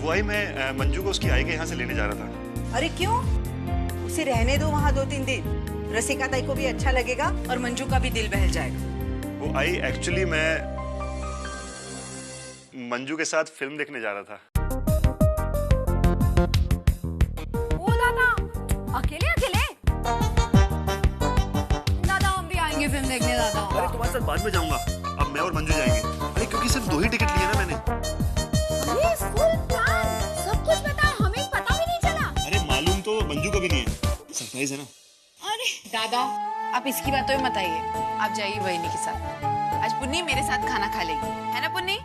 वो आई, मैं मंजू को उसकी आई के यहाँ से लेने जा रहा था। अरे क्यों? उसे रहने दो वहाँ 2-3 दिन। रसिका ताई को भी अच्छा लगेगा और मंजू का भी दिल बहल जाएगा। वो आई एक्चुअली मैं मंजू के साथ फिल्म देखने जा रहा था। ओ दादा, अकेले अकेले? दादा हम भी आएंगे फिल्म देखने दादा। अरे तुम्हारे साथ बाद में जाऊंगा, अब मैं और मंजू जाएंगे। अरे क्योंकि सिर्फ 2 ही टिकट लिए ना मैंने। अरे फुल प्लान, सब कुछ पता, हमें पता भी नहीं चला। अरे मालूम तो मंजू को भी नहीं है, सरप्राइज है ना। अरे दादा, आप इसकी बातों में मत आइए, आप जाइए वहीनी के साथ। आज पुन्नी मेरे साथ खाना खा लेगी, है ना पुन्नी?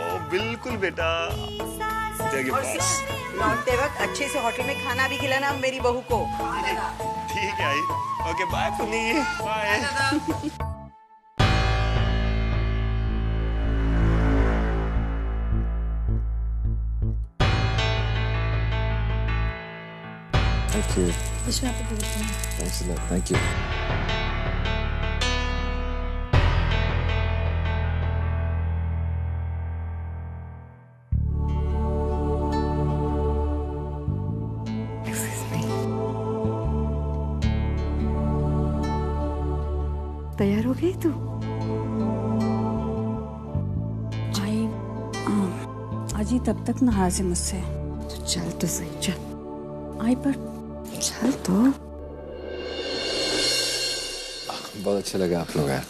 ओ बिल्कुल बेटा। लौटते वक्त अच्छे से होटल में खाना भी खिलाना मेरी बहू को। ठीक है आई। Okay bye Punni, bye. Thank you. विश्व आप भी देखते हैं। Thanks a lot. Thank you. तैयार हो गई तू? अजी तब तक नाराज है मुझसे। तो चल तो सही, चल। आई पर चल तो। बहुत अच्छा लगा आप लोग आए।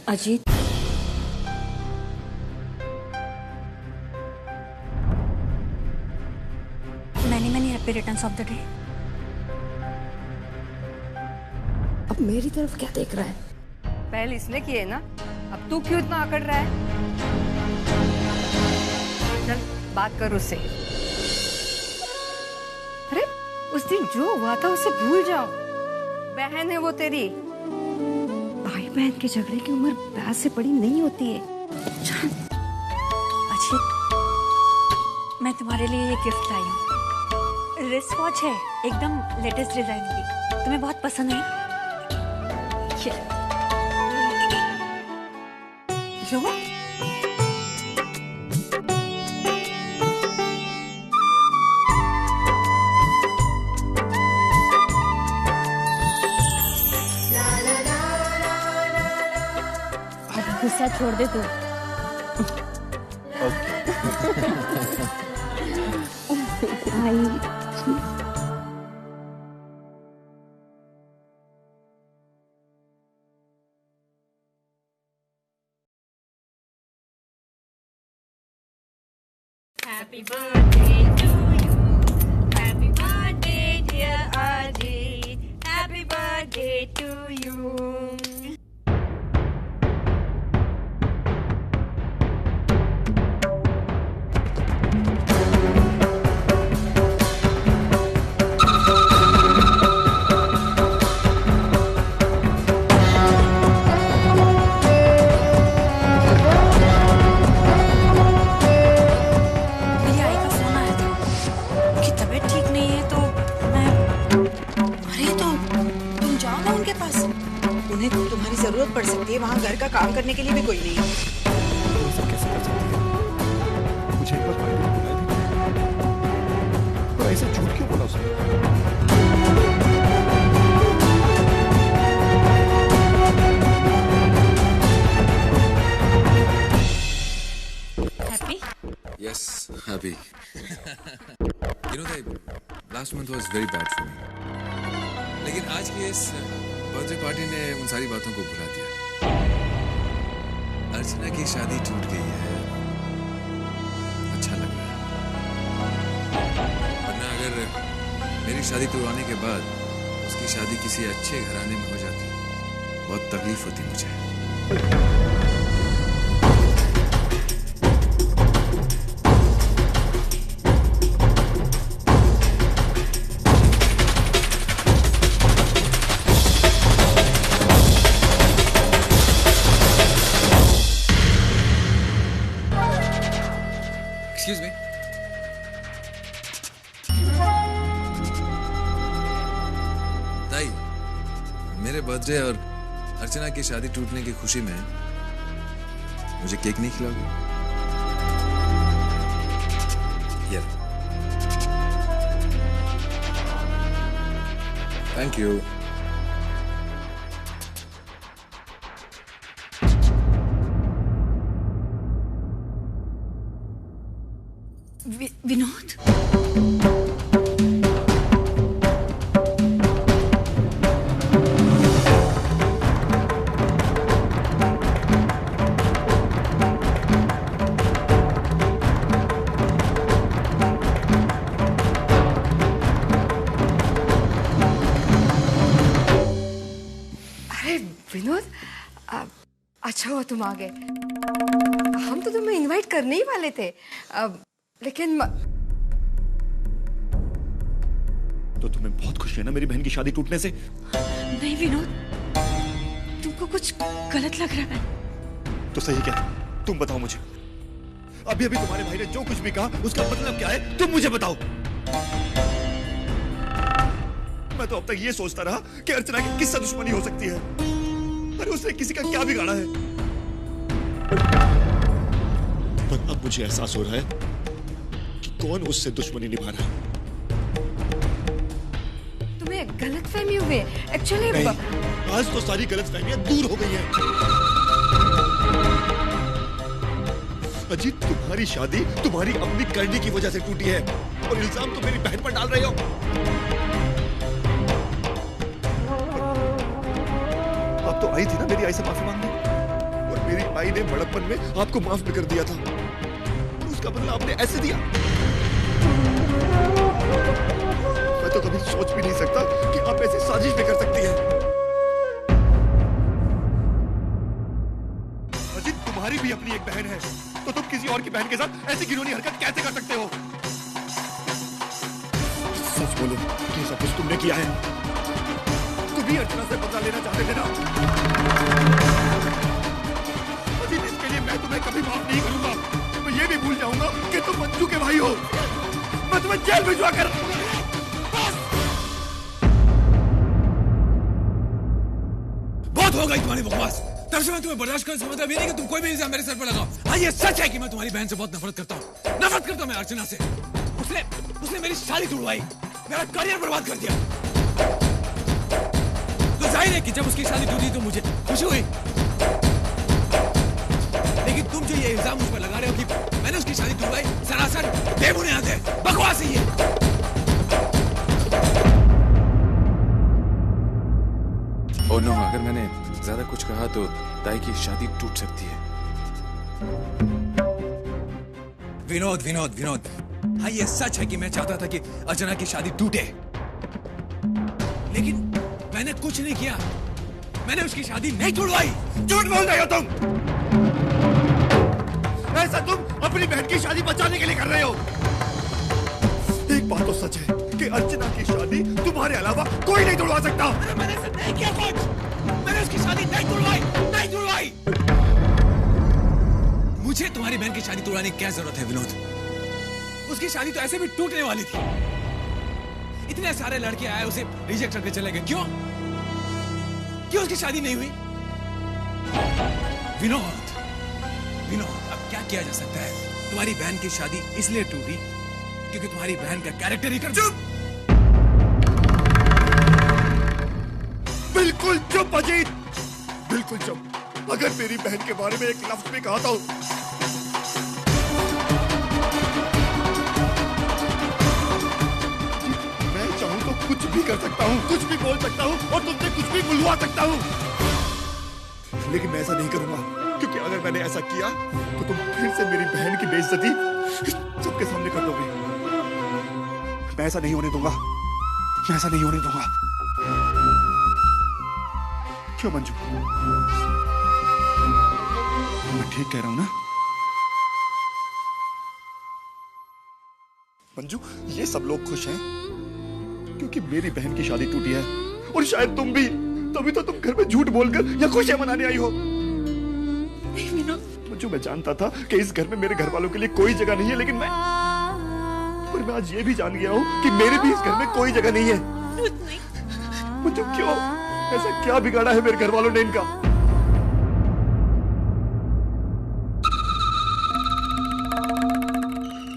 Ajit, many happy returns of the day. अब मेरी तरफ क्या देख रहा है? पहले इसने किए ना, अब तू क्यों इतना अकड़ रहा है? चल बात कर उससे। अरे उस दिन जो हुआ था उसे भूल जाओ। बहन है वो तेरी। भाई बहन के झगड़े की उम्र ब्याह से बड़ी नहीं होती है। अजीत, मैं तुम्हारे लिए ये गिफ्ट लाई हूँ। रिस्ट वॉच है, एकदम लेटेस्ट डिजाइन की। तुम्हें बहुत पसंद है। जो गुस्सा छोड़ दे तू। Happy birthday to you. Happy birthday dear Ajit. Happy birthday to you. उन्हें तुम्हारी जरूरत पड़ सकती है, वहाँ घर का काम करने के लिए भी कोई नहीं है। कैसे कर सकती है? मुझे एक बार पार्टी में बुलाया भी, पर ऐसा झूठ क्यों बोला उसने? Happy? Yes, happy. You know, the last month was very bad for me. लेकिन आज की इस बर्थडे पार्टी ने उन सारी बातों को भुला दिया। अर्चना की शादी टूट गई है, अच्छा लग रहा है। वरना अगर मेरी शादी टूटने के बाद उसकी शादी किसी अच्छे घराने में हो जाती, बहुत तकलीफ होती मुझे। Excuse me. ताई, मेरे बर्थडे और अर्चना की शादी टूटने की खुशी में मुझे केक नहीं खिलाओगे? Thank you. विनोद, विनोद, अच्छा हुआ तुम आ गए। हम तो तुम्हें इनवाइट करने ही वाले थे, लेकिन तो तुम्हें बहुत खुशी है ना मेरी बहन की शादी टूटने से? नहीं विनोद, तुमको कुछ गलत लग रहा है। तो सही क्या? तुम बताओ मुझे। अभी अभी तुम्हारे भाई ने जो कुछ भी कहा उसका मतलब क्या है, तुम मुझे बताओ। मैं तो अब तक ये सोचता रहा कि अर्चना की किससे दुश्मनी हो सकती है। अरे उसने किसी का क्या बिगाड़ा है? पर अब मुझे एहसास हो रहा है कि कौन उससे दुश्मनी निभा रहा है। तुम्हें गलतफहमी हुई है एक्चुअली। आज तो सारी गलतफहमियां दूर हो गई हैं। अजीत, तुम्हारी शादी तुम्हारी अपनी करनी की वजह से टूटी है और इल्जाम तो मेरी बहन पर डाल रहे हो। आप तो आई थी ना मेरी आई से माफी मांगने, और मेरी आई ने बड़प्पन में आपको माफ भी कर दिया था, और उसका बदला आपने ऐसे दिया। मैं तो कभी सोच भी नहीं सकता कि आप ऐसी साजिश भी कर सकती हैं। अजीत, तुम्हारी भी अपनी एक बहन है, तो तुम किसी और की बहन के साथ ऐसी घिनौनी हरकत कैसे कर सकते हो? सच बोलो कि सब कुछ तुमने किया है। तुम भी अर्चना से बदला लेना चाहते थे ना? अजीत, इसके लिए मैं तुम्हें कभी माफ नहीं करूंगा। मैं ये भी भूल जाऊंगा कि तुम मंजू के भाई हो। मैं तुम्हें जेल भिजवा कर बहुत हो गई तुम्हारी बकवास। तब से मैं तुम्हें बर्दाश्त कर समझता भी नहीं कि तुम कोई भी इल्जाम मेरे सर पर लगाओ। हाँ, ये सच है कि मैं तुम्हारी बहन से बहुत नफरत करता हूँ। नफरत करता हूँ मैं अर्चना से। उसने मेरी शादी तोड़वाई, मेरा करियर बर्बाद कर दिया। तो जाहिर है कि जब उसकी शादी टूटी तो मुझे खुशी हुई, लेकिन तुम जो ये इल्जाम मुझ पर लगा रहे हो कि मैंने उसकी शादी तोड़वाई, सरासर बेबुनियाद है, बकवास है ये। और नो, अगर मैंने ज्यादा कुछ कहा तो ताई की शादी टूट सकती है। विनोद विनोद विनोद, हाँ ये सच है कि मैं चाहता था कि अर्चना की शादी टूटे, लेकिन मैंने कुछ नहीं किया। मैंने उसकी शादी नहीं तोड़वाई। झूठ बोल रहे हो तुम। ऐसा तुम अपनी बहन की शादी बचाने के लिए कर रहे हो। एक बात तो सच है कि अर्चना की शादी तुम्हारे अलावा कोई नहीं तोड़वा सकता। मैंने ऐसा नहीं किया कुछ। मैंने उसकी शादी नहीं तोड़वाई, नहीं तोड़वाई। मुझे तुम्हारी बहन की शादी तोड़वाने की क्या जरूरत है विनोद? उसकी शादी तो ऐसे भी टूटने वाली थी। इतने सारे लड़के आए उसे रिजेक्ट करके चले गए। क्यों? क्यों उसकी शादी नहीं हुई? विनोद विनोद, अब क्या किया जा सकता है? तुम्हारी बहन की शादी इसलिए टूटी क्योंकि तुम्हारी बहन का कैरेक्टर ही कर। चुप! बिल्कुल चुप अजीत, बिल्कुल चुप। अगर मेरी बहन के बारे में एक लफ्ज भी कहा तो मैं चाहूं तो कुछ भी कर सकता हूं, कुछ भी बोल सकता हूं और तुमसे कुछ भी बुलवा सकता हूं, लेकिन मैं ऐसा नहीं करूंगा, क्योंकि अगर मैंने ऐसा किया तो तुम फिर से मेरी बहन की बेइज्जती सबके सामने कर दोगे। मैं ऐसा नहीं होने दूंगा, मैं ऐसा नहीं होने दूंगा। क्यों मंजू? मैं ठीक कह रहा हूं ना? मंजू, ये सब लोग खुश हैं क्योंकि मेरी बहन की शादी टूटी है, और शायद तुम भी, तभी तो तुम घर में झूठ बोलकर या खुशियां मनाने आई हो। नहीं विनोद, मंजू, मैं जानता था कि इस घर में मेरे घर वालों के लिए कोई जगह नहीं है, लेकिन मैं आज ये भी जान गया हूं कि मेरे भी इस घर में कोई जगह नहीं है। नहीं। मंजू, क्यों? ऐसा क्या बिगाड़ा है मेरे घर वालों ने इनका?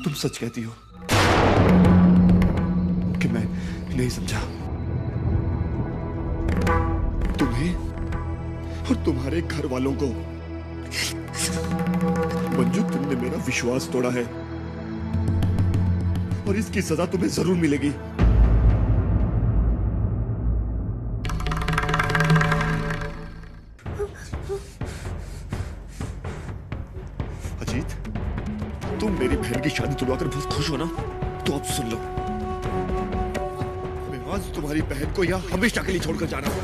तुम सच कहती हो कि मैं नहीं समझा? तुम्हें और तुम्हारे घर वालों को मंजू, तुमने मेरा विश्वास तोड़ा है और इसकी सजा तुम्हें जरूर मिलेगी। अजीत, तुम मेरी बहन की शादी तुड़वाकर बहुत खुश हो ना? तो अब सुन लो, मैं आज तुम्हारी बहन को यहां हमेशा के लिए छोड़कर जा रहा हूं।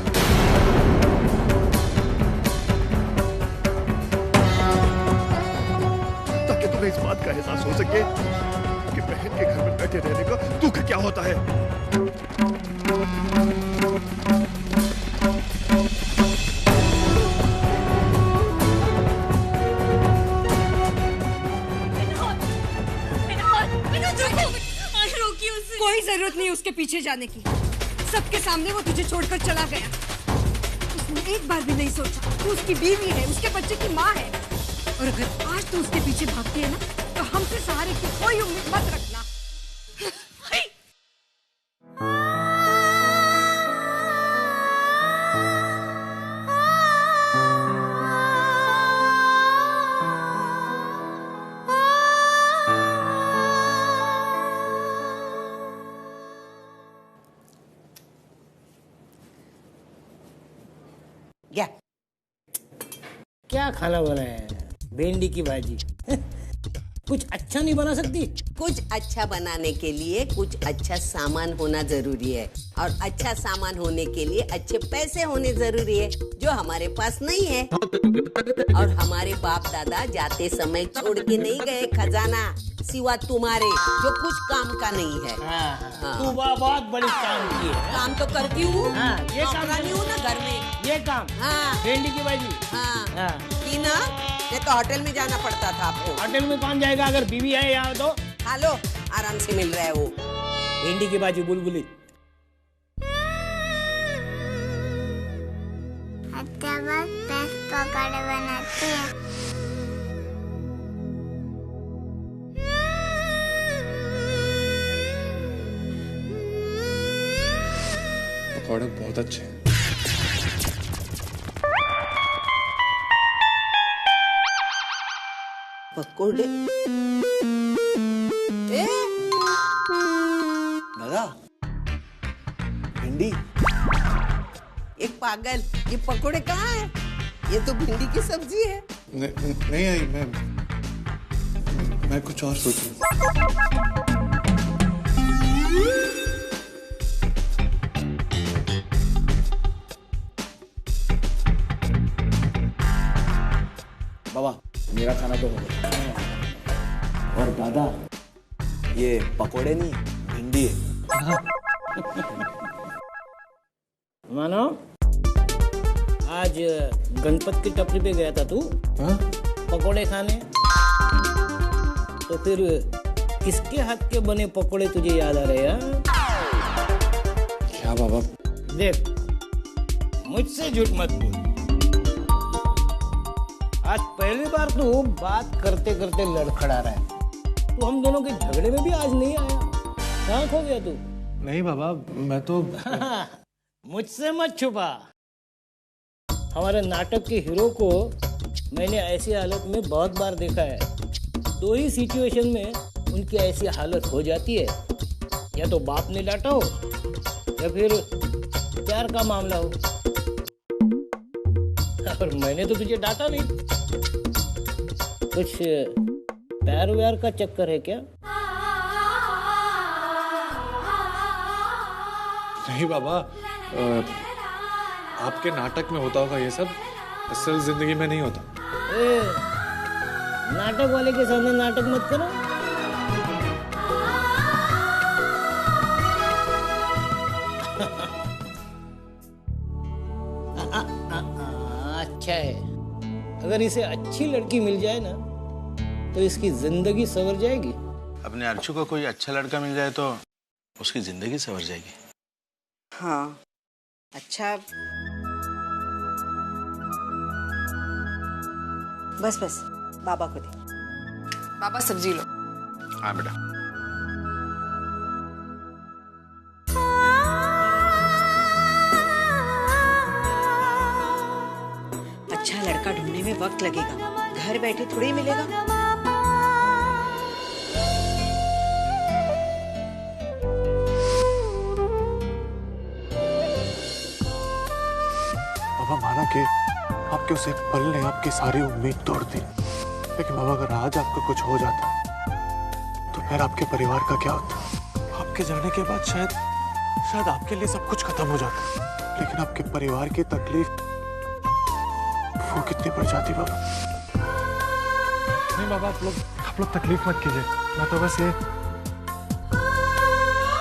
इस बात का एहसास हो सके कि बहन के घर में बैठे रहने का दुख क्या होता है। कोई जरूरत नहीं उसके पीछे जाने की। सबके सामने वो तुझे छोड़कर चला गया। उसने एक बार भी नहीं सोचा तू उसकी बीवी है, उसके बच्चे की माँ है। और अगर आज तू उसके पीछे भागती है ना, तो हमसे सहारे की कोई उम्मीद मत रखना। क्या खाना बनाया है? भिंडी की भाजी। कुछ अच्छा नहीं बना सकती? कुछ अच्छा बनाने के लिए कुछ अच्छा सामान होना जरूरी है, और अच्छा सामान होने के लिए अच्छे पैसे होने जरूरी है, जो हमारे पास नहीं है। और हमारे बाप दादा जाते समय छोड़ के नहीं गए खजाना, सिवा तुम्हारे, जो कुछ काम का नहीं है। हाँ। तू बहुत बड़ी काम की है। काम तो करती हूँ। हाँ, ये काम नहीं हूँ ना घर में। ये काम। हाँ। भिंडी की भाजी। हाँ। की ना, ये तो होटल में जाना पड़ता था आपको। होटल में कौन जाएगा? अगर बीवी है यहाँ तो खा लो, आराम से मिल रहा है वो। भिंडी की भाजी बुलबुली। पकौड़े बनाती है। पकौड़े बहुत अच्छे हैं। पकौड़े? दादा, भिंडी। एक पागल, ये पकौड़े कहाँ है? ये तो भिंडी की सब्जी है। नहीं आई, मैं कुछ और सोच रहा बाबा, मेरा खाना तो हो गया। और दादा, ये पकोड़े नहीं, भिंडी है। मानो, आज गणपत की टपरी पे गया था तू? हाँ? पकोड़े खाने। तो फिर किसके हाथ के बने पकोड़े तुझे याद आ रहे हैं? क्या बाबा? देख, मुझसे झूठ मत बोल। आज पहली बार तू बात करते करते लड़खड़ा रहा है। तू हम दोनों के झगड़े में भी आज नहीं आया। कहाँ खो गया तू? नहीं बाबा, मैं तो मुझसे मत छुपा। हमारे नाटक के हीरो को मैंने ऐसी हालत में बहुत बार देखा है। दो ही सिचुएशन में उनकी ऐसी हालत हो जाती है, या तो बाप ने डांटा हो या फिर प्यार का मामला हो। और मैंने तो तुझे डांटा नहीं। कुछ प्यार व्यार का चक्कर है क्या? नहीं बाबा, आपके नाटक में होता होगा ये सब, असल जिंदगी में नहीं होता। नाटक वाले के सामने नाटक मत करो। अच्छा है, अगर इसे अच्छी लड़की मिल जाए ना, तो इसकी जिंदगी संवर जाएगी। अपने अर्चू को कोई अच्छा लड़का मिल जाए तो उसकी जिंदगी संवर जाएगी। हाँ, अच्छा बस बस, बाबा को दे। बाबा सब्जी लो। हाँ बेटा। अच्छा लड़का ढूंढने में वक्त लगेगा, घर बैठे थोड़ी मिलेगा। बाबा माना कि आपके उस एक पल ने आपकी सारी उम्मीद तोड़ दी, लेकिन बाबा अगर आज आपको कुछ हो जाता तो फिर आपके परिवार का क्या होता? आपके जाने के बाद शायद आपके लिए सब कुछ खत्म हो जाता, लेकिन आपके परिवार की तकलीफ वो कितनी बढ़ जाती बाबा। नहीं बाबा, आप लोग तकलीफ मत कीजिए। मैं तो बस ये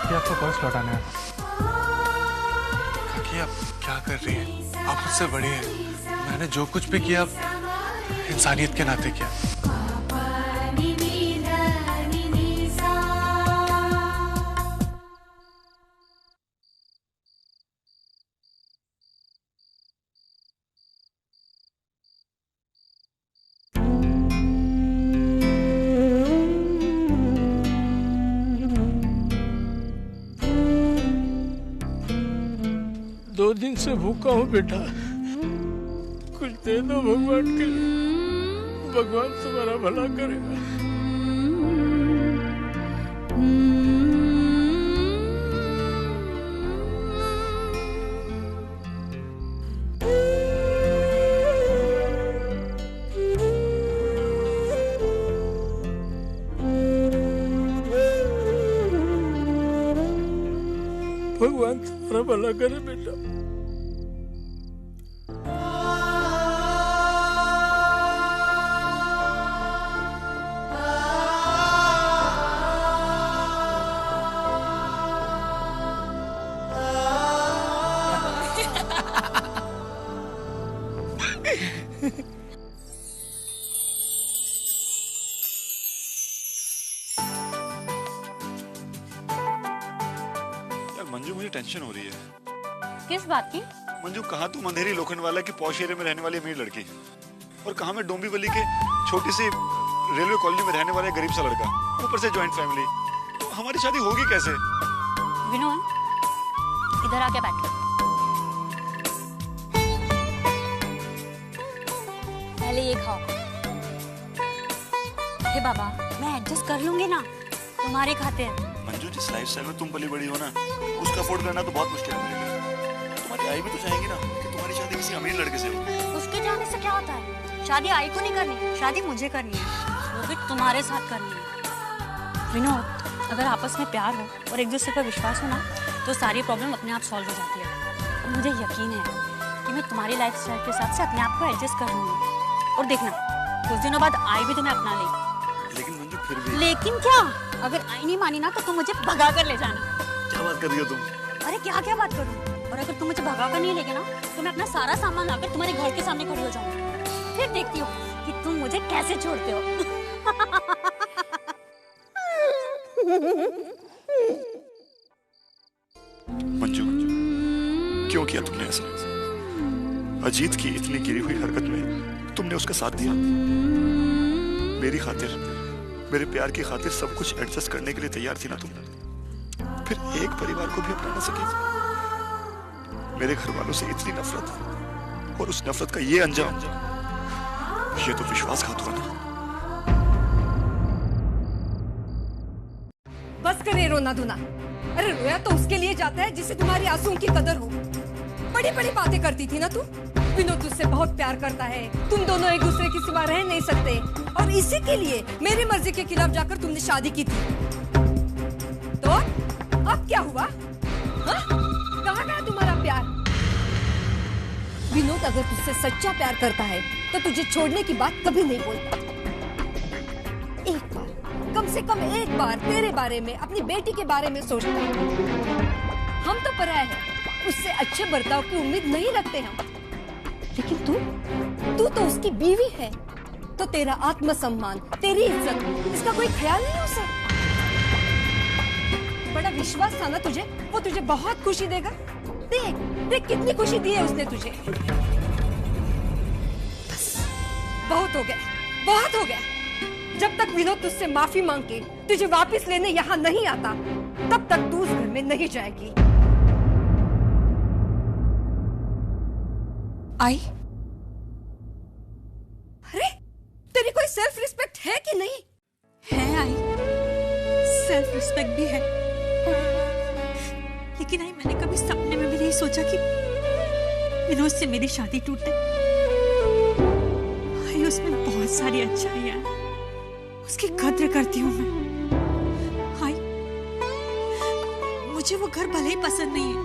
आपका पर्स लौटाने आया। काकी आप क्या कर रही हैं? आप मुझसे बड़ी हैं। मैंने जो कुछ भी किया इंसानियत के नाते किया। दो दिन से भूखा हूँ बेटा, कुछ दे दो भगवान के लिए, भगवान तुम्हारा भला करेगा। भगवान तुम्हारा भला करे बेटा। मंजू, मुझे टेंशन हो रही है। किस बात की? मंजू, कहाँ तुम अंधेरी लोखंडवाला की पॉश एरिया में रहने वाली अमीर लड़की, और कहाँ मैं डोंबिवली के छोटी सी रेलवे कॉलोनी में रहने वाला गरीब सा लड़का, ऊपर से जॉइंट फैमिली। तो हमारी शादी होगी कैसे? विनोद, इधर आके बैठो। पहले ये खाओ। हे बाबा, मैं एडजस्ट कर लूंगी ना, तुम्हारे खातिर। मंजू, जिस लाइफस्टाइल में तुम पली बड़ी हो ना, उसका अफोर्ड करना तो बहुत मुश्किल है मेरे लिए। तुम्हारी आई भी तो चाहेंगी ना कि तुम्हारी शादी किसी अमीर लड़के से हो। उसके जाने से क्या होता है? शादी आई को नहीं करनी, शादी मुझे करनी है, वो भी तुम्हारे साथ करनी है। विनोद, अगर आपस में प्यार हो और एक दूसरे पर विश्वास हो ना, तो सारी प्रॉब्लम अपने आप सॉल्व हो जाती है। और मुझे यकीन है कि मैं तुम्हारी लाइफस्टाइल के हिसाब से अपने आप को एडजस्ट कर लूंगी। और देखना, कुछ दिनों बाद आई भी तुम्हें अपना लेगी। लेकिन मंजू, फिर भी। लेकिन क्या? अगर आई नहीं मानी ना, तो तुम मुझे भगा कर ले जाना। क्या बात कर रही हो तुम? अरे क्या बात करूं? और अगर तुम मुझे भगा कर नहीं लेगे ना, तो मैं अपना सारा सामान लाकर तुम्हारे घर के सामने खड़ी हो जाऊंगी। फिर देखती हो कि तुम मुझे कैसे छोड़ते हो। मंजू, क्यों किया तुमने ऐसा? अजीत की इतनी गिरी हुई हरकत में तुमने उसका साथ दिया। मेरी खातिर, मेरे प्यार की खातिर सब कुछ एडजस्ट करने के लिए तैयार थी ना तुम? फिर एक परिवार को भी अपना ना सके। मेरे घर वालों से इतनी नफरत, और उस नफरत का ये अंजाम, ये तो विश्वासघात हुआ ना। बस करे रोना धोना। अरे रोया तो उसके लिए जाता है जिसे तुम्हारी आंसुओं की कदर हो। बड़ी बड़ी बातें करती थी ना तू। विनोद तुझसे बहुत प्यार करता है, तुम दोनों एक दूसरे के सिवा रह नहीं सकते, और इसी के लिए मेरी मर्जी के खिलाफ जाकर तुमने शादी की थी। तो अब क्या हुआ? कहाँ गया तुम्हारा प्यार? विनोद अगर तुझसे सच्चा प्यार करता है तो तुझे छोड़ने की बात कभी नहीं बोलता। एक बार, कम से कम एक बार तेरे बारे में, अपनी बेटी के बारे में सोचता है। हम तो पराया है, उससे अच्छे बर्ताव की उम्मीद नहीं रखते हम। लेकिन तू तो उसकी बीवी है, तो तेरा आत्मसम्मान, तेरी इज्जत, इसका कोई ख्याल नहीं उसे? बड़ा विश्वास था ना तुझे, वो तुझे बहुत खुशी देगा। देख देख कितनी खुशी दी है उसने तुझे। बस बहुत हो गया। बहुत हो गया। जब तक विनोद तुझसे माफी मांग के तुझे वापस लेने यहाँ नहीं आता, तब तक तू उस घर में नहीं जाएगी। आई, अरे तेरी कोई सेल्फ रिस्पेक्ट है कि नहीं? है आई, सेल्फ रिस्पेक्ट भी है, लेकिन आई मैंने कभी सपने में भी नहीं सोचा कि विनोद से मेरी शादी टूटे। आई उसमें बहुत सारी अच्छाइयां हैं, उसकी कद्र करती हूँ मैं। आई मुझे वो घर भले ही पसंद नहीं है,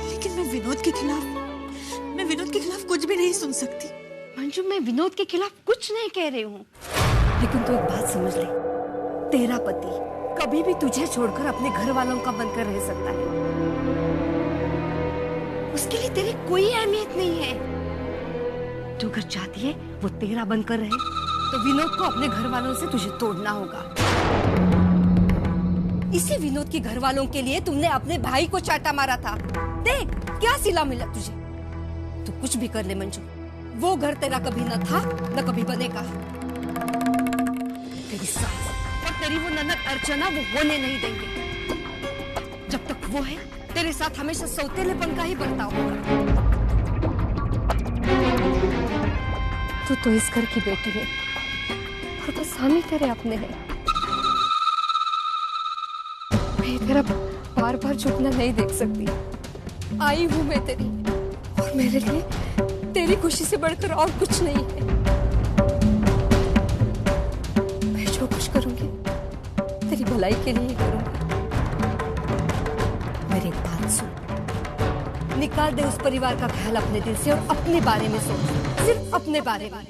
लेकिन मैं विनोद के खिलाफ कुछ भी नहीं सुन सकती। मंजू, मैं विनोद के खिलाफ कुछ नहीं कह रही हूँ, लेकिन तू एक बात समझ ले, तेरा पति कभी भी तुझे छोड़कर अपने घर वालों का बनकर रह सकता है। उसके लिए तेरी कोई अहमियत नहीं है। तू अगर चाहती है वो तेरा बनकर रहे, तो विनोद को अपने घर वालों से तुझे तोड़ना होगा। इसी विनोद के घर वालों के लिए तुमने अपने भाई को चाटा मारा था। देख क्या सिला मिला तुझे। तू कुछ भी कर ले मंजू, वो घर तेरा कभी न था न कभी बनेगा। तेरी सास और तेरी वो ननद अर्चना वो होने नहीं देंगे। जब तक वो है, तेरे साथ हमेशा सौतेलेपन का ही बर्ताव होगा। तू तो इस घर की बेटी है और बस हम ही तेरे अपने हैं। मैं तेरा बार बार झुकना नहीं देख सकती। आई हूँ मैं तेरी, और मेरे लिए तेरी खुशी से बढ़कर और कुछ नहीं है। मैं जो कुछ करूंगी तेरी भलाई के लिए करूंगी। मेरी एक बात सुन, निकाल दे उस परिवार का ख्याल अपने दिल से और अपने बारे में सोच, सिर्फ अपने बारे में।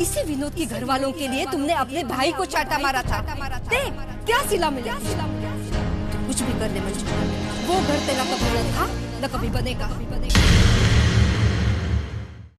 इसी विनोद के घर वालों के लिए तुमने अपने भाई को चाटा मारा था। देख क्या सिला मिला। कुछ भी कर ले मंजू, वो घर तेरा कभी न था न कभी बनेगा।